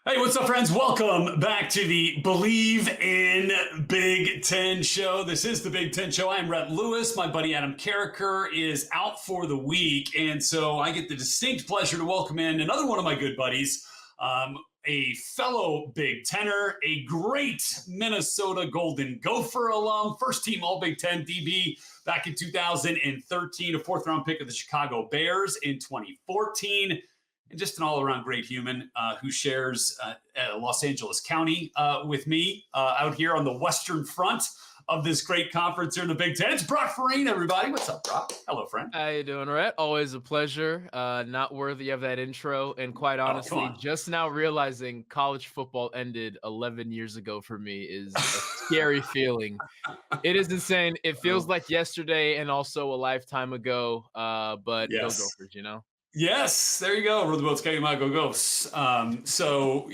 Hey, what's up, friends? Welcome back to the Bleav in Big Ten show. This is the Big Ten show. I'm Rhett Lewis. My buddy Adam Carricker is out for the week. And so I get the distinct pleasure to welcome in another one of my good buddies, a fellow Big Tenner, a great Minnesota Golden Gopher alum, first team All Big Ten DB back in 2013, a fourth round pick of the Chicago Bears in 2014 and just an all-around great human who shares Los Angeles County with me out here on the western front of this great conference here in the Big Ten. It's Brock Vereen, everybody. What's up, Brock? Hello, friend. How you doing, Rhett? Always a pleasure. Not worthy of that intro, and quite Oh, come honestly, on. just now realizing college football ended 11 years ago for me is a scary feeling. It is insane. It feels Oh, like yesterday and also a lifetime ago. But go yes. Gophers, you know. Yes, there you go. Row the boats, Go Ghosts. So,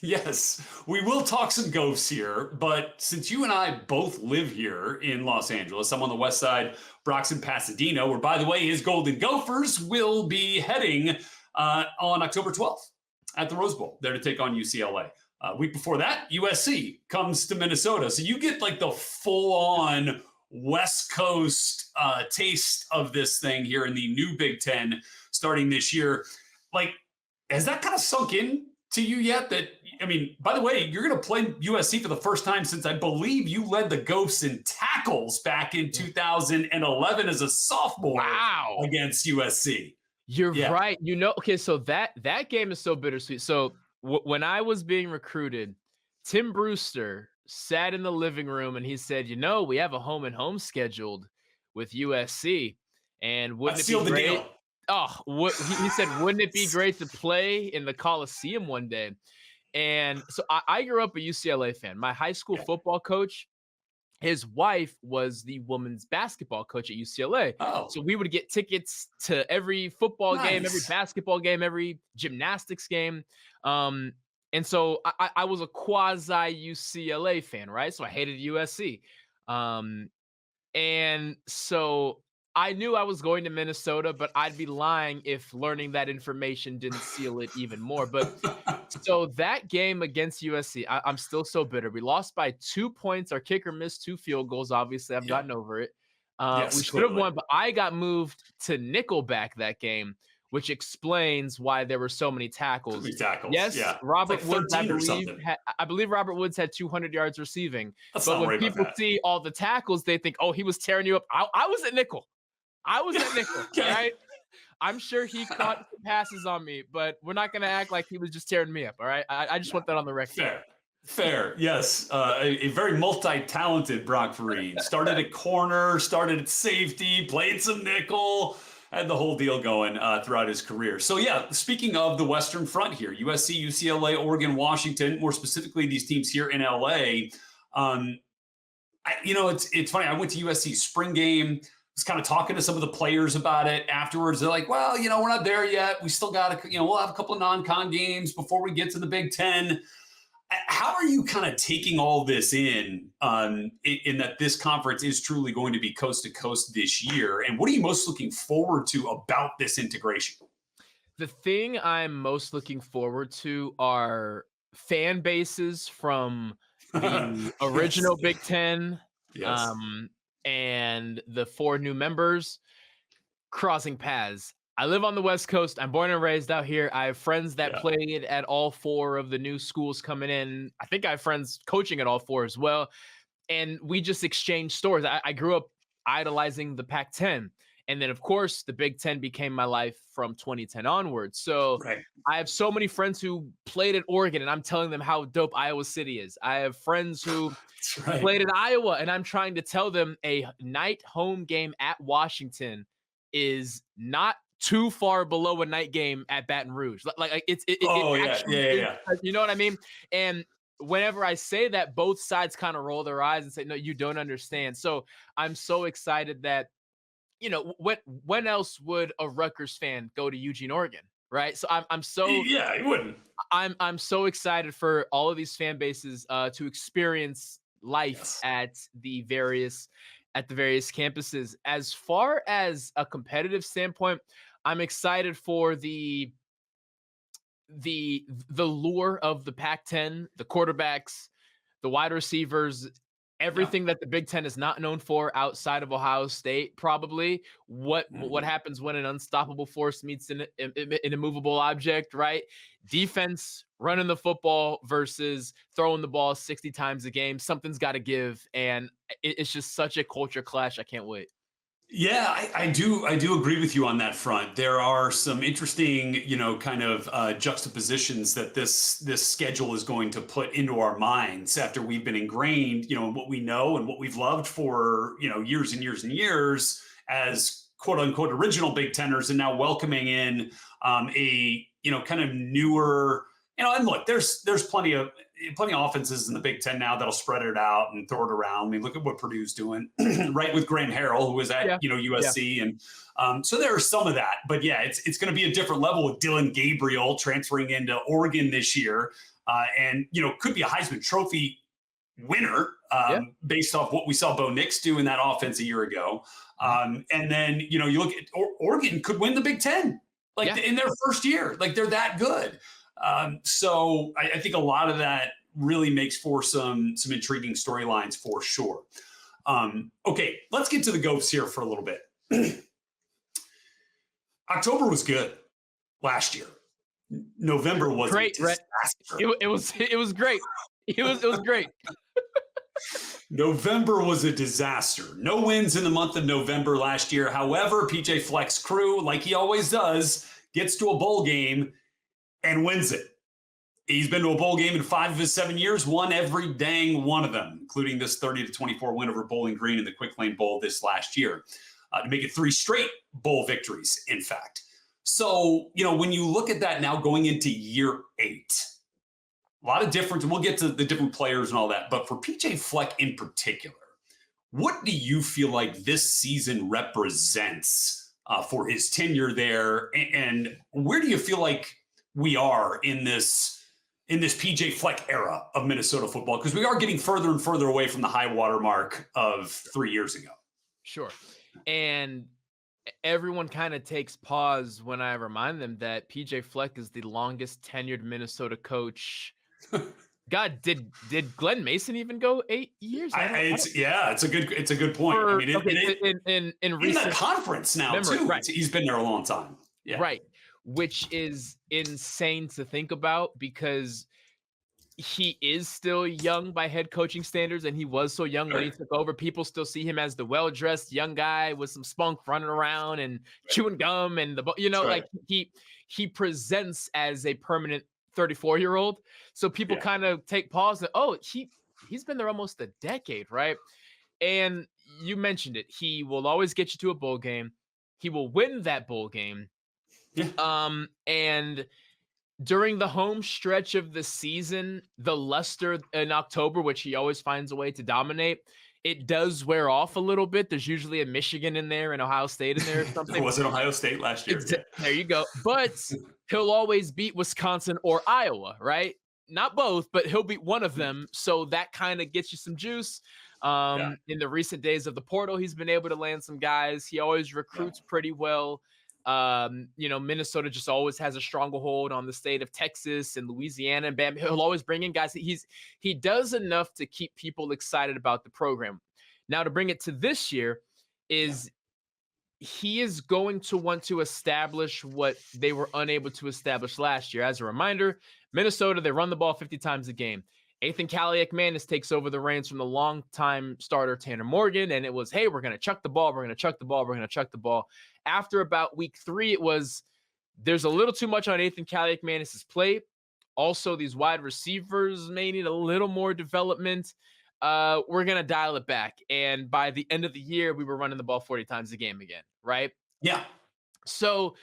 yes, we will talk some ghosts here. But since you and I both live here in Los Angeles, I'm on the west side, Brock's in Pasadena, where, by the way, his Golden Gophers will be heading on October 12th at the Rose Bowl, there to take on UCLA. Week before that, USC comes to Minnesota. So you get like the full on West Coast taste of this thing here in the new Big Ten starting this year. Like, has that kind of sunk in to you yet? That, I mean, by the way, you're going to play USC for the first time since I believe you led the Ghosts in tackles back in 2011 as a sophomore Wow. against USC. You're Yeah. right. Okay, so that game is so bittersweet. So when I was being recruited, Tim Brewster sat in the living room and he said, we have a home and home scheduled with USC. And That wouldn't it be sealed the great? deal. Oh, he said, wouldn't it be great to play in the Coliseum one day? And so I grew up a UCLA fan. My high school Yeah. football coach, his wife was the women's basketball coach at UCLA. Oh, So we would get tickets to every football game, every nice. basketball game, every gymnastics game. Um, and so I was a quasi UCLA fan, right? So I hated USC. Um, and so I knew I was going to Minnesota, but I'd be lying if learning that information didn't seal it even more. But so that game against USC, I'm still so bitter. We lost by 2 points. Our kicker missed 2 field goals. Obviously, I've Yeah. gotten over it. We Yes, should have clearly. won, but I got moved to nickelback that game, which explains why there were so many Too tackles. many tackles. Yes, Yeah. It's like Robert Woods, 13 or something. I believe Robert Woods had 200 yards receiving. Let's But not when worry about people that. see all the tackles, they think, oh, he was tearing you up. I was at nickel. I was at nickel. All Okay. right. I'm sure he caught some passes on me, but we're not going to act like he was just tearing me up. All right. I just want that on the record. Fair. Fair. Yes. A very multi talented Brock Vereen. Started at corner, started at safety, played some nickel, had the whole deal going throughout his career. So, yeah, speaking of the Western Front here, USC, UCLA, Oregon, Washington, more specifically, these teams here in LA. It's funny. I went to USC spring game. Was kind of talking to some of the players about it afterwards. They're like, well, we're not there yet. We still got we'll have a couple of non-con games before we get to the Big Ten. How are you kind of taking all this in that this conference is truly going to be coast to coast this year? And what are you most looking forward to about this integration? The thing I'm most looking forward to are fan bases from the Yes. original Big Ten, Yes. um, and the 4 new members crossing paths. I live on the West Coast. I'm born and raised out here. I have friends that Yeah. played at all 4 of the new schools coming in. I think I have friends coaching at all 4 as well. And we just exchange stories. I grew up idolizing the Pac-10. And then, of course, the Big Ten became my life from 2010 onwards. So Right. I have so many friends who played at Oregon, and I'm telling them how dope Iowa City is. I have friends who That's right. played in Iowa, and I'm trying to tell them a night home game at Washington is not too far below a night game at Baton Rouge. It Oh, yeah. actually Yeah. Yeah. is, Yeah. you know what I mean? And whenever I say that, both sides kind of roll their eyes and say, "No, you don't understand." So I'm so excited that when else would a Rutgers fan go to Eugene, Oregon, right? So Yeah. You wouldn't. I'm so excited for all of these fan bases to experience life Yes. at the various campuses. As far as a competitive standpoint, I'm excited for the lure of the Pac-10, the quarterbacks, the wide receivers, Yeah. everything that the Big Ten is not known for outside of Ohio State, probably. What Mhm. happens when an unstoppable force meets an immovable object, right? Defense running the football versus throwing the ball 60 times a game. Something's got to give, and it's just such a culture clash. I can't wait. Yeah, I do agree with you on that front. There are some interesting, kind of juxtapositions that this schedule is going to put into our minds after we've been ingrained, in what we know and what we've loved for, years and years and years as quote unquote original Big Teners, and now welcoming in a, kind of newer, and look, there's plenty of offenses in the Big Ten now that'll spread it out and throw it around. I mean, look at what Purdue's doing, right, with Graham Harrell, who was at Yeah, yeah, USC, and so there are some of that. But yeah, it's going to be a different level with Dylan Gabriel transferring into Oregon this year, and could be a Heisman Trophy winner yeah, based off what we saw Bo Nix do in that offense a year ago. mhm, And then you look at Oregon could win the Big Ten like yeah. in their first year, like they're that good. So I think a lot of that really makes for some intriguing storylines for sure. Okay, let's get to the Gophers here for a little bit. October was good last year. November was a Great, right? disaster. It was great. It was great. November was a disaster. No wins in the month of November last year. However, PJ Fleck's crew, like he always does, gets to a bowl game and wins it. He's been to a bowl game in 5 of his 7 years, won every dang one of them, including this 30-24 win over Bowling Green in the Quick Lane Bowl this last year, to make it 3 straight bowl victories, in fact. So, when you look at that now going into year 8, a lot of difference, and we'll get to the different players and all that, but for PJ Fleck in particular, what do you feel like this season represents for his tenure there? And where do you feel like we are in this PJ Fleck era of Minnesota football? Because we are getting further and further away from the high water mark of 3 years ago. Sure. And everyone kind of takes pause when I remind them that PJ Fleck is the longest tenured Minnesota coach. God, did Glenn Mason even go 8 years? It's a good point. I mean, Okay, in in recent that conference now memory, too. right, He's been there a long time. Yeah. right, which is insane to think about because he is still young by head coaching standards, and he was so young when he Right. took over. People still see him as the well-dressed young guy with some spunk running around and chewing gum and That's right. like he presents as a permanent 34-year-old. So people Yeah. kind of take pause and he's been there almost a decade, right? And you mentioned it. He will always get you to a bowl game. He will win that bowl game. Yeah. And during the home stretch of the season, the luster in October, which he always finds a way to dominate, it does wear off a little bit. There's usually a Michigan in there and Ohio State in there or There something. was an Ohio State last year. Yeah. There you go. But he'll always beat Wisconsin or Iowa, right? Not both, but he'll beat one of them. So that kind of gets you some juice. Yeah. In the recent days of the portal, he's been able to land some guys. He always Yeah. recruits pretty well. Minnesota just always has a stronghold on the state of Texas and Louisiana, and bam, he'll always bring in guys. He does enough to keep people excited about the program. Now, to bring it to this year, is he is going to want to establish what they were unable to establish last year. As a reminder, Minnesota, they run the ball 50 times a game. Ethan Kaliak-Manis takes over the reins from the longtime starter Tanner Morgan, and it was, hey, we're going to chuck the ball, we're going to chuck the ball, we're going to chuck the ball. After about week 3, it was, there's a little too much on Ethan Kaliak-Manis' plate. Also, these wide receivers may need a little more development. We're going to dial it back. And by the end of the year, we were running the ball 40 times a game again, right? Yeah. So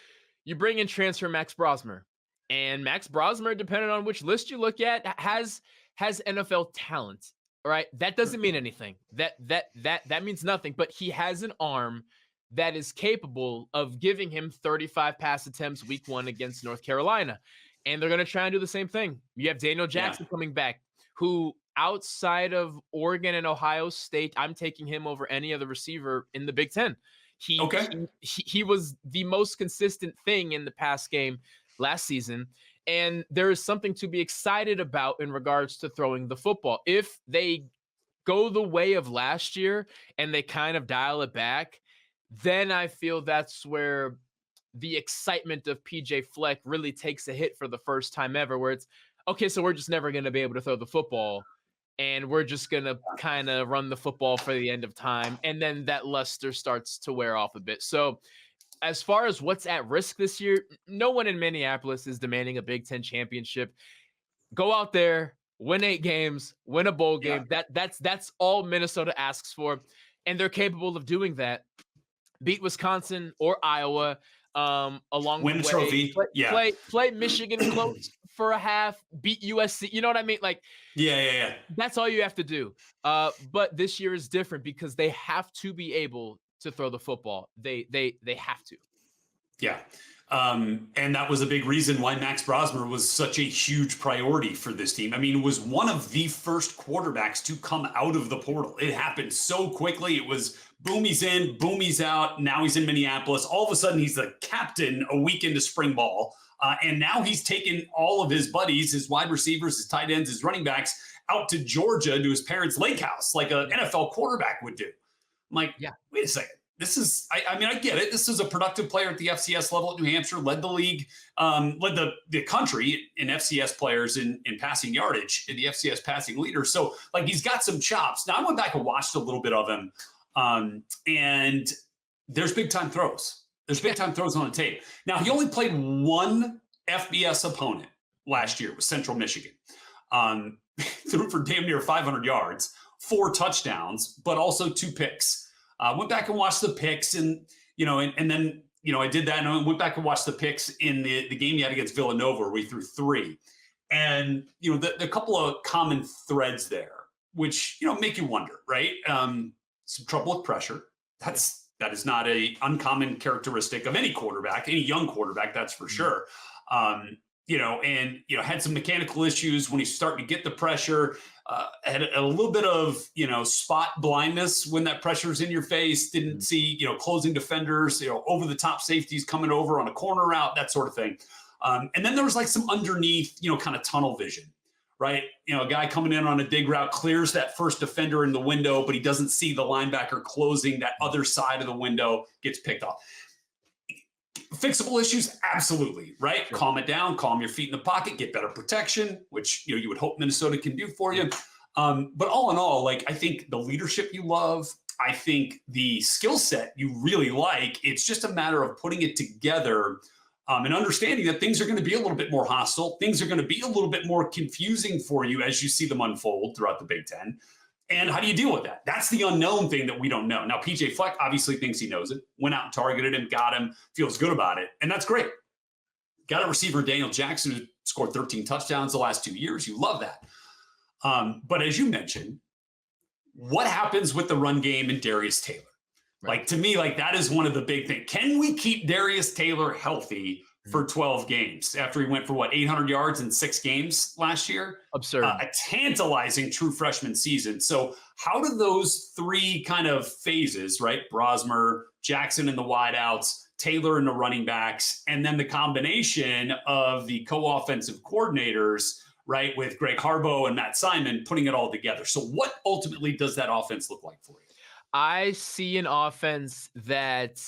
you bring in transfer Max Brosmer. And Max Brosmer, depending on which list you look at, has NFL talent, right? That doesn't mean anything. That means nothing, but he has an arm that is capable of giving him 35 pass attempts week 1 against North Carolina. And they're going to try and do the same thing. You have Daniel Jackson coming back, who outside of Oregon and Ohio State, I'm taking him over any other receiver in the Big Ten. He was the most consistent thing in the pass game last season. And there is something to be excited about in regards to throwing the football. If they go the way of last year and they kind of dial it back, then I feel that's where the excitement of PJ Fleck really takes a hit for the first time ever, where it's okay, so we're just never going to be able to throw the football and we're just going to kind of run the football for the end of time. And then that luster starts to wear off a bit. So, as far as what's at risk this year, no one in Minneapolis is demanding a Big Ten championship. Go out there, win 8 games, win a bowl Yeah. game. That's all Minnesota asks for, and they're capable of doing that. Beat Wisconsin or Iowa along Win the way. trophy. Play Michigan close for a half. Beat USC. You know what I mean? Like, Yeah. that's all you have to do. But this year is different because they have to be able to throw the football. They have to. Yeah. And that was a big reason why Max Brosmer was such a huge priority for this team. I mean, it was one of the first quarterbacks to come out of the portal. It happened so quickly. It was boom, he's in, boom, he's out. Now he's in Minneapolis. All of a sudden, he's the captain a week into spring ball. And now he's taken all of his buddies, his wide receivers, his tight ends, his running backs out to Georgia to his parents' lake house, like an NFL quarterback would do. I'm like, wait a second. This is, I mean, I get it. This is a productive player at the FCS level at New Hampshire, led the league, led the country in FCS players in passing yardage, in the FCS passing leader. So, like, he's got some chops. Now, I went back and watched a little bit of him, and there's big-time throws. There's big-time throws on the tape. Now, he only played one FBS opponent last year with Central Michigan. Threw for damn near 500 yards, 4 touchdowns, but also 2 picks. Went back and watched the picks, and then I did that, and I went back and watched the picks in the game he had against Villanova, where we threw 3, and the couple of common threads there, which make you wonder, right? Some trouble with pressure. That is not a uncommon characteristic of any quarterback, any young quarterback, that's for sure. Had some mechanical issues when he's starting to get the pressure. Had a little bit of, spot blindness when that pressure's in your face. Didn't see, closing defenders, over the top safeties coming over on a corner route, that sort of thing. And then there was like some underneath, kind of tunnel vision, right? A guy coming in on a dig route clears that first defender in the window, but he doesn't see the linebacker closing that other side of the window, gets picked off. Fixable issues, absolutely, right? Sure. Calm it down, calm your feet in the pocket, get better protection, which you would hope Minnesota can do for you. But all in all, like, I think the leadership you love, I think the skill set you really like. It's just a matter of putting it together and understanding that things are going to be a little bit more hostile. Things are going to be a little bit more confusing for you as you see them unfold throughout the Big Ten. And how do you deal with that? That's the unknown thing that we don't know. Now, PJ Fleck obviously thinks he knows it, went out and targeted him, got him, feels good about it. And that's great. Got a receiver, Daniel Jackson, who scored 13 touchdowns the last 2 years. You love that. But as you mentioned, what happens with the run game and Darius Taylor? Right. Like, to me, like, that is one of the big things. Can we keep Darius Taylor healthy for 12 games after he went for 800 yards in 6 games last year? Absurd. A tantalizing true freshman season. So how do those 3 kind of phases, right? Brosmer, Jackson in the wideouts, Taylor in the running backs, and then the combination of the co-offensive coordinators, right, with Greg Harbaugh and Matt Simon, putting it all together. So what ultimately does that offense look like for you? I see an offense that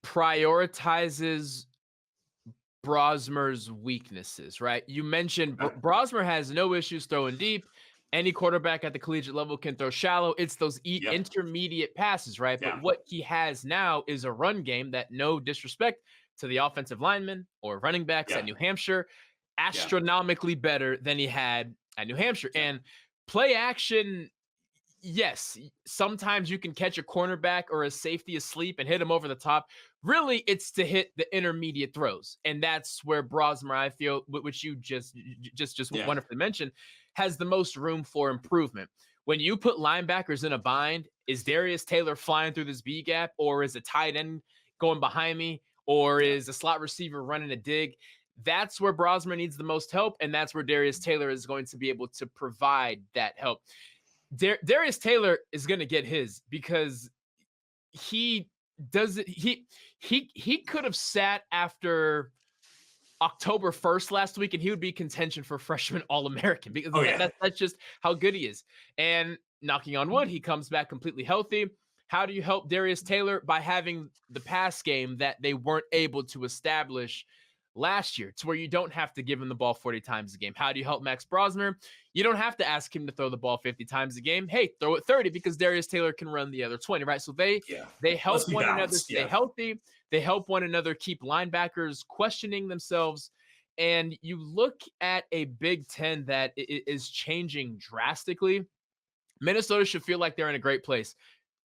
prioritizes Brosmer's weaknesses, right? You mentioned Brosmer has no issues throwing deep. Any quarterback at the collegiate level can throw shallow. It's those intermediate passes, right? But what he has now is a run game that, no disrespect to the offensive linemen or running backs at New Hampshire, astronomically better than he had at New Hampshire. And play action, yes, sometimes you can catch a cornerback or a safety asleep and hit him over the top. Really, it's to hit the intermediate throws. And that's where Brosmer, I feel, which you just wonderfully mentioned, has the most room for improvement. When you put linebackers in a bind, is Darius Taylor flying through this B gap, or is a tight end going behind me, or is a slot receiver running a dig? That's where Brosmer needs the most help, and that's where Darius Taylor is going to be able to provide that help. Darius Taylor is going to get his, because he does it. He could have sat after October 1st last week, and he would be contention for freshman All-American because Oh yeah. that's just how good he is. And knocking on wood, he comes back completely healthy. How do you help Darius Taylor? By having the pass game that they weren't able to establish last year, to where you don't have to give him the ball 40 times a game. How do you help Max Brosmer? You don't have to ask him to throw the ball 50 times a game. Hey, throw it 30 because Darius Taylor can run the other 20, right? So Yeah. they help Let's be one another balanced. stay Yeah. healthy. They help one another keep linebackers questioning themselves. And you look at a Big Ten that is changing drastically. Minnesota should feel like they're in a great place.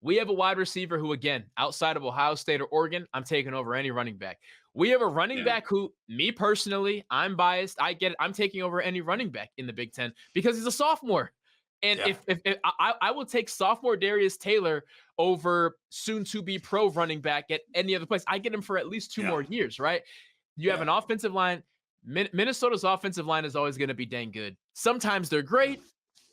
We have a wide receiver who, again, outside of Ohio State or Oregon, I'm taking over any running back. We have a running back who, me personally, I'm biased. I get it. I'm taking over any running back in the Big Ten because he's a sophomore. And Yeah. if I will take sophomore Darius Taylor over soon to be pro running back at any other place. I get him for at least two more years, right? You have an offensive line. Minnesota's offensive line is always going to be dang good. Sometimes they're great,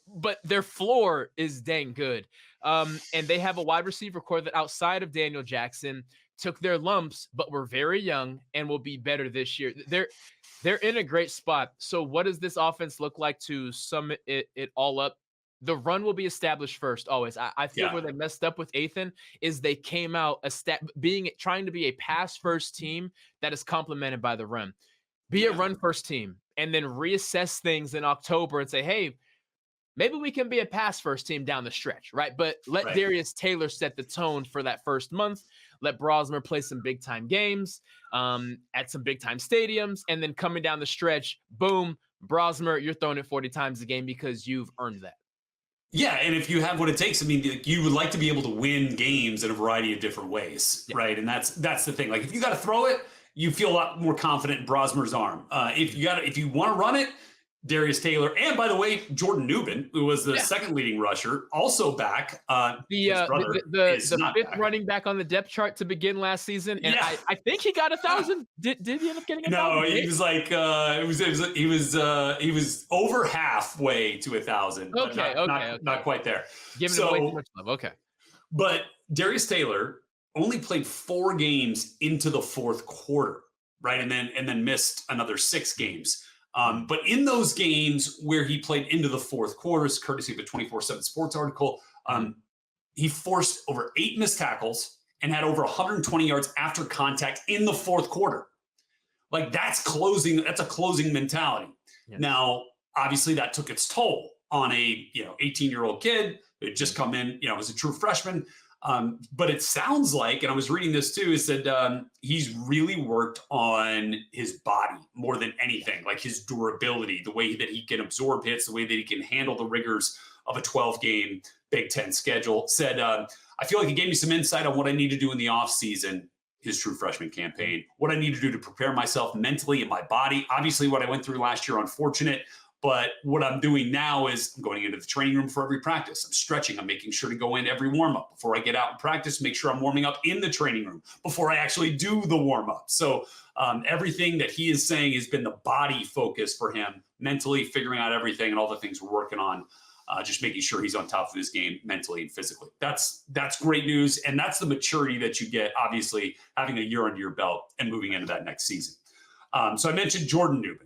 but their floor is dang good. And they have a wide receiver core that outside of Daniel Jackson took their lumps, but were very young and will be better this year. They're in a great spot. So what does this offense look like to sum it all up? The run will be established first, always. I feel where they messed up with Ethan is they came out trying to be a pass first team that is complemented by the run. Be a run first team and then reassess things in October and say, hey, maybe we can be a pass first team down the stretch, right? But let Darius Taylor set the tone for that first month. Let Brosmer play some big time games at some big time stadiums. And then coming down the stretch, boom, Brosmer, you're throwing it 40 times a game because you've earned that. Yeah, and if you have what it takes, I mean, you would like to be able to win games in a variety of different ways, right? And that's the thing. Like, if you got to throw it, you feel a lot more confident in Brosmer's arm. If you want to run it, Darius Taylor, and by the way, Jordan Newman, who was the second leading rusher, also back. The fifth running back on the depth chart to begin last season, and I think he got 1,000. Did he end up getting 1,000? No, he was like he was over halfway to 1,000. Okay, not quite there. Giving him way too much love. Okay, but Darius Taylor only played 4 games into the fourth quarter, right, and then missed another 6 games. But in those games where he played into the fourth quarters, courtesy of a 24/7 Sports article, he forced over 8 missed tackles and had over 120 yards after contact in the fourth quarter. Like, that's closing. That's a closing mentality. Yeah. Now, obviously, that took its toll on a 18-year-old kid who had just come in, as a true freshman. But it sounds like, and I was reading this too, is that he's really worked on his body more than anything, like his durability, the way that he can absorb hits, the way that he can handle the rigors of a 12-game Big Ten schedule. Said, I feel like it gave me some insight on what I need to do in the offseason, his true freshman campaign, what I need to do to prepare myself mentally in my body. Obviously, what I went through last year, unfortunate. But what I'm doing now is I'm going into the training room for every practice. I'm stretching. I'm making sure to go in every warm-up before I get out and practice, make sure I'm warming up in the training room before I actually do the warm-up. So everything that he is saying has been the body focus for him, mentally figuring out everything and all the things we're working on, just making sure he's on top of his game mentally and physically. That's great news. And that's the maturity that you get, obviously, having a year under your belt and moving into that next season. So I mentioned Jordan Newman.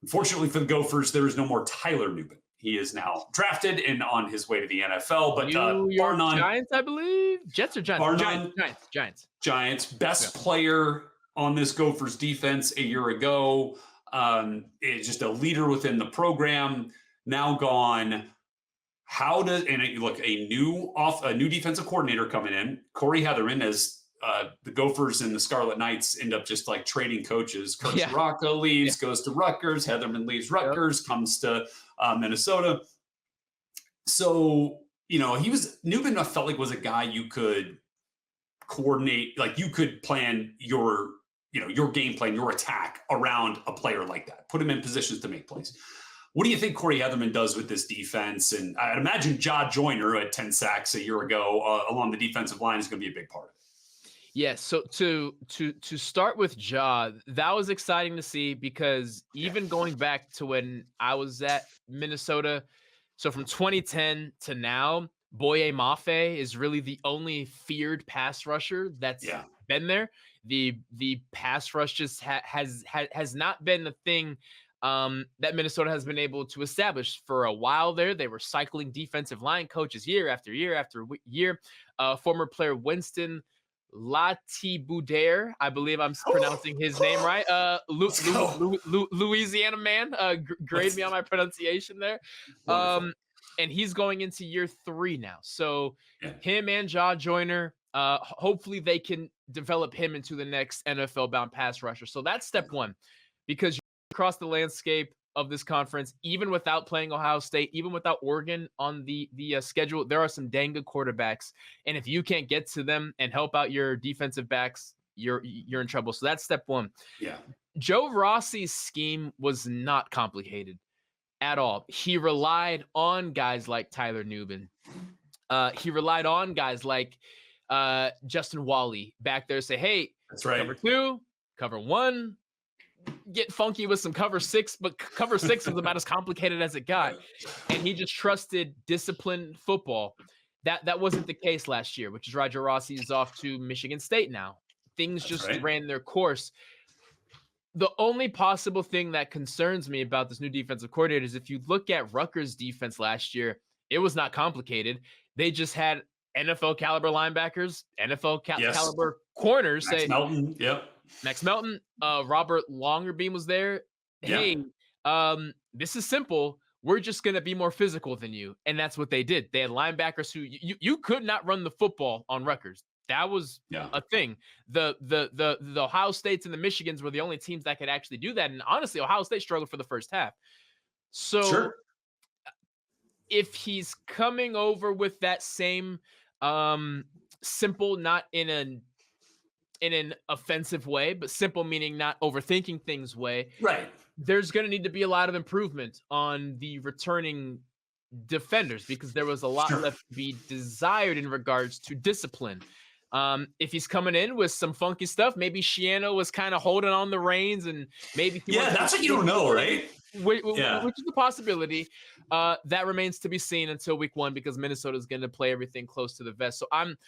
Unfortunately for the Gophers, there is no more Tyler Newman. He is now drafted and on his way to the NFL. But bar none, Giants, I believe. Jets or Giants? Giants. Best player on this Gophers defense a year ago. Is just a leader within the program. Now gone. A new defensive coordinator coming in, Corey Heatherman, as the Gophers and the Scarlet Knights end up just like trading coaches. Kirk Ciarrocca leaves, goes to Rutgers. Heatherman leaves Rutgers, comes to Minnesota. So, Newman, I felt like was a guy you could coordinate, like you could plan your game plan, your attack around a player like that, put him in positions to make plays. What do you think Corey Heatherman does with this defense? And I'd imagine Ja Joyner, who had 10 sacks a year ago along the defensive line, is going to be a big part of it. Yes. So to start with Ja, that was exciting to see because even going back to when I was at Minnesota, so from 2010 to now, Boye Mafe is really the only feared pass rusher that's been there. The pass rush just has not been the thing that Minnesota has been able to establish for a while there. They were cycling defensive line coaches year after year after year. Former player Winston Latiboudaire, I Bleav I'm pronouncing his name right. Louisiana man, grade me on my pronunciation there. And he's going into year 3 now. So him and Jaw Joyner, hopefully they can develop him into the next NFL-bound pass rusher. So that's step 1, because across the landscape of this conference, even without playing Ohio State, even without Oregon on the schedule, there are some dang good quarterbacks. And if you can't get to them and help out your defensive backs, you're in trouble. So that's step 1. Yeah. Joe Rossi's scheme was not complicated at all. He relied on guys like Tyler Nubin. He relied on guys like Justin Wally back there, say, hey, that's right. Cover 2, cover 1, get funky with some cover 6, but cover 6 was about as complicated as it got. And he just trusted disciplined football. That wasn't the case last year, which is Roger Rossi is off to Michigan State now. Things just ran their course. The only possible thing that concerns me about this new defensive coordinator is if you look at Rutgers' defense last year, it was not complicated. They just had NFL caliber linebackers, NFL caliber corners. Max Melton, Max Melton, Robert Longerbeam was there. Hey, this is simple. We're just going to be more physical than you. And that's what they did. They had linebackers who you could not run the football on Rutgers. That was a thing. The Ohio States and the Michigans were the only teams that could actually do that. And honestly, Ohio State struggled for the first half. So if he's coming over with that same simple, not in an offensive way, but simple meaning not overthinking things way, there's going to need to be a lot of improvement on the returning defenders because there was a lot left to be desired in regards to discipline. If he's coming in with some funky stuff, maybe Shiano was kind of holding on the reins and maybe that's what you don't know, right? Which is a possibility. That remains to be seen until week 1 because Minnesota is going to play everything close to the vest. So I'm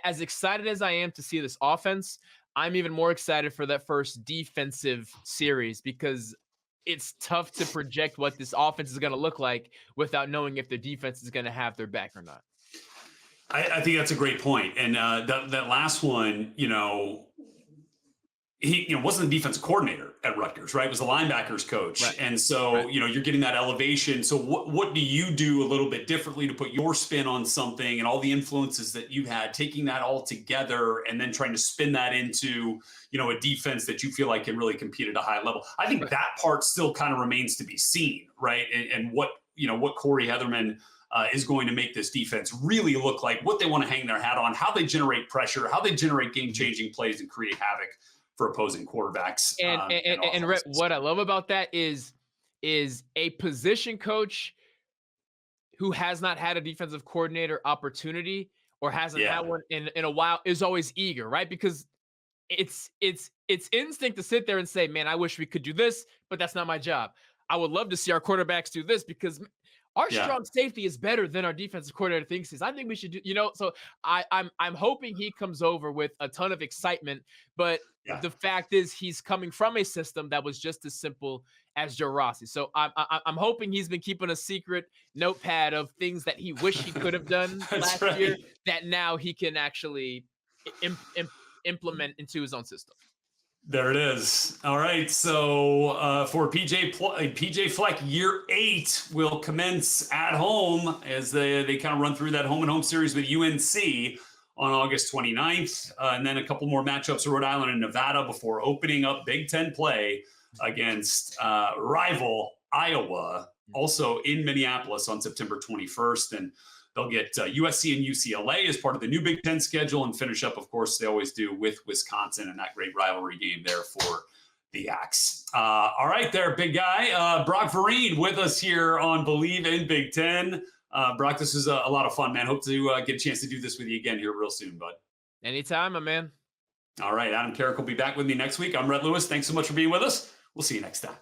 as excited as I am to see this offense. I'm even more excited for that first defensive series because it's tough to project what this offense is going to look like without knowing if their defense is going to have their back or not. I think that's a great point. And that last one, he wasn't the defensive coordinator at Rutgers, right? It was the linebackers coach. And so, you're getting that elevation. So what do you do a little bit differently to put your spin on something and all the influences that you've had, taking that all together and then trying to spin that into, a defense that you feel like can really compete at a high level? I think that part still kind of remains to be seen, right? And what Corey Heatherman is going to make this defense really look like, what they want to hang their hat on, how they generate pressure, how they generate game-changing plays and create havoc for opposing quarterbacks. And what I love about that is a position coach who has not had a defensive coordinator opportunity or hasn't had one in a while is always eager, right? Because it's instinct to sit there and say, man, I wish we could do this, but that's not my job. I would love to see our quarterbacks do this because our strong safety is better than our defensive coordinator thinks is. I think we should do, so I'm hoping he comes over with a ton of excitement, but the fact is he's coming from a system that was just as simple as Joe Rossi. So I'm hoping he's been keeping a secret notepad of things that he wished he could have done last year that now he can actually implement into his own system. There it is. All right. So for PJ Fleck, year 8 will commence at home as they kind of run through that home series with UNC on August 29th. And then a couple more matchups of Rhode Island and Nevada before opening up Big Ten play against rival Iowa, also in Minneapolis on September 21st. And they'll get USC and UCLA as part of the new Big Ten schedule and finish up, of course, they always do with Wisconsin and that great rivalry game there for the Axe. All right there, big guy. Brock Vereen with us here on Bleav in Big Ten. Brock, this is a lot of fun, man. Hope to get a chance to do this with you again here real soon, bud. Anytime, my man. All right, Adam Carrick will be back with me next week. I'm Rhett Lewis. Thanks so much for being with us. We'll see you next time.